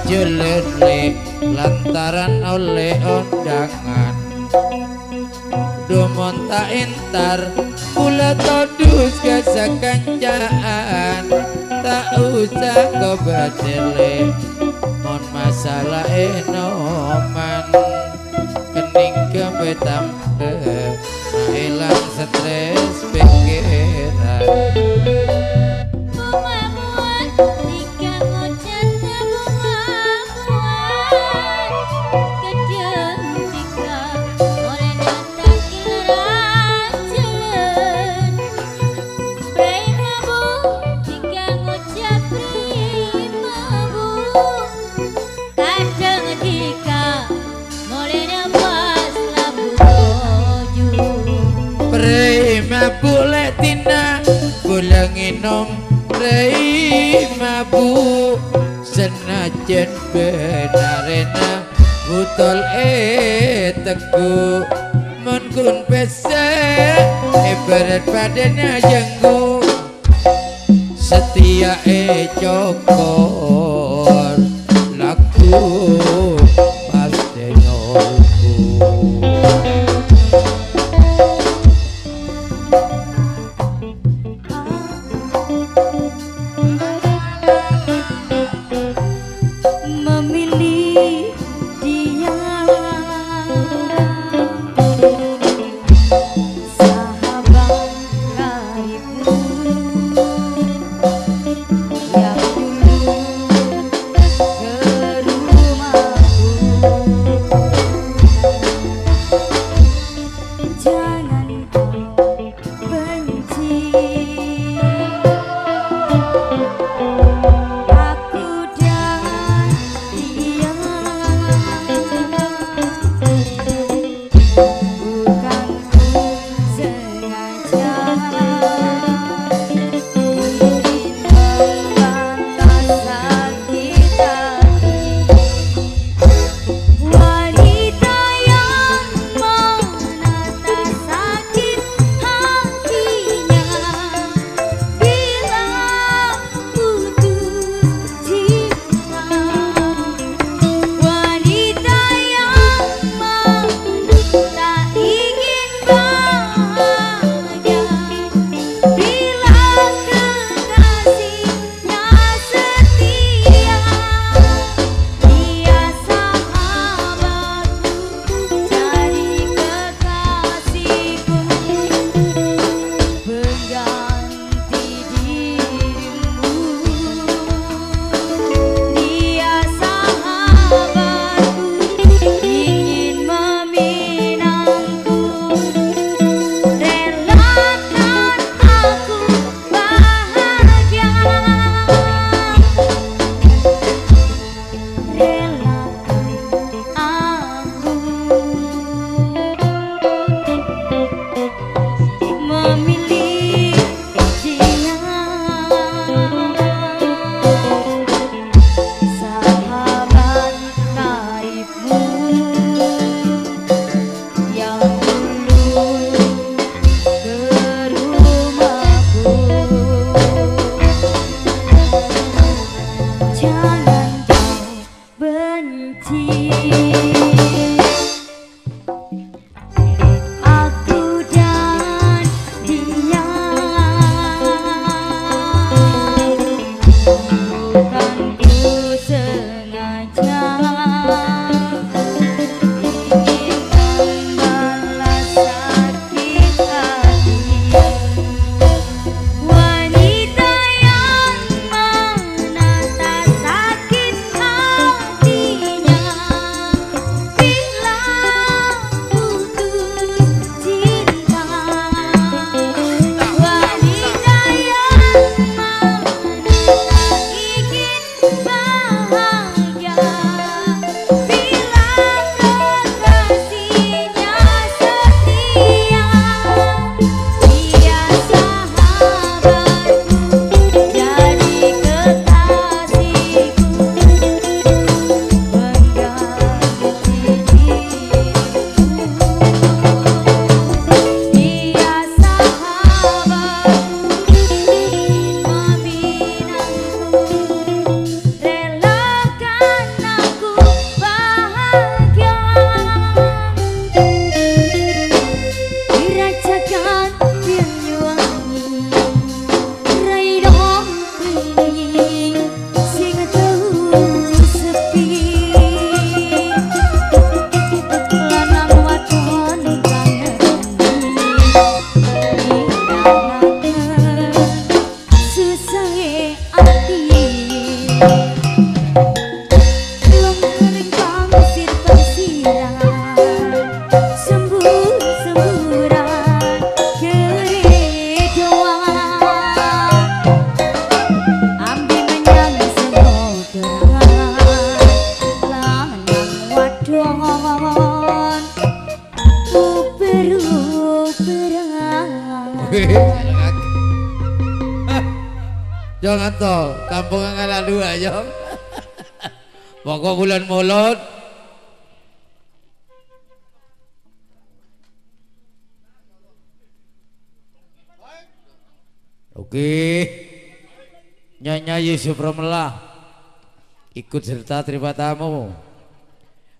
Julele lantaran oleh undangan dumon tak entar kula todus kesakanjaan tak usah kau berdele mon masalah enoman kening kebetam hilang stres pikiran. Boleh tina boleh nginom rei mabu senajan benarena butol teku mon kun pese berat badannya jenggu setia cokor laku pas denolku. Yang dulu Jangan toh, kampung ngalah dua jong. Pokok bulan mulut. Oke, Nyonya Yusuf Romelah ikut serta terima tamu.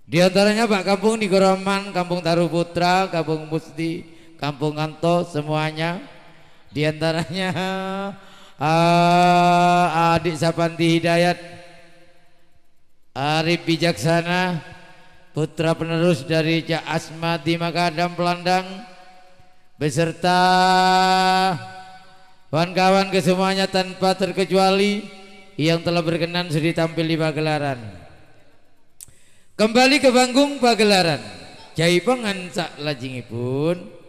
Di antaranya Pak Kampung Nigoroman, Kampung Taru Putra, Kampung Musti, Kampung Kanto, semuanya. Di antaranya Adik Sapanti Hidayat, Arif Bijaksana, putra penerus dari Cak Asmati Makadam Pelandang, beserta kawan-kawan kesemuanya tanpa terkecuali yang telah berkenan sudah tampil di pagelaran. Kembali ke panggung pagelaran. Jai pengansak lajengipun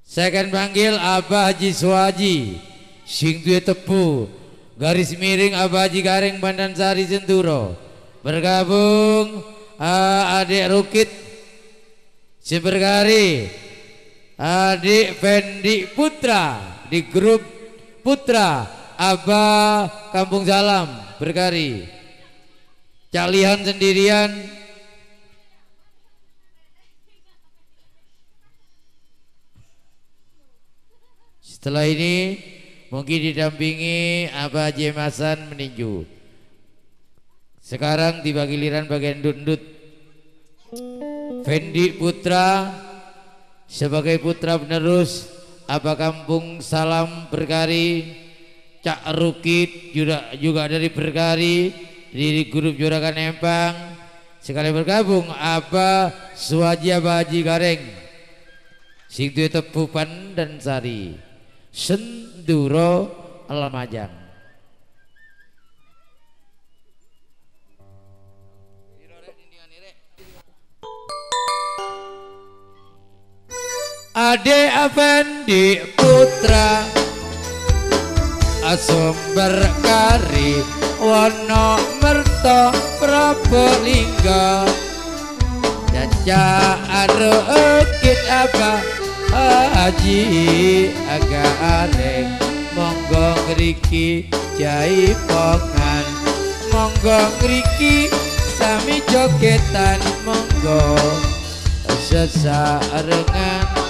saya akan panggil Abah Haji Suwaji sing duwe tepu garis miring Abah Haji Gareng Bandansari Senturo, bergabung Adik Rukit Sibergari, Adik Fendi Putra di grup Putra Abah Kampung Salam Bergari, Calihan sendirian setelah ini mungkin didampingi Abah Haji Masan meninju. Sekarang tiba giliran bagian dundut Fendi Putra sebagai putra penerus Abah Kampung Salam Bergari, Cak Rukit juga dari Bergari di grup Juragan Empang, sekali bergabung Abah Suwaji Abah Haji Gareng sing duwe tepu Pandansari Senturo Lamajang. Ade Afendi Putra Asumber Kari Wono Merto Prabolingga Caca Arukit Abah Haji Gareng, monggo ngriki jaipongan, monggo ngriki sami jogetan, monggo sesarengan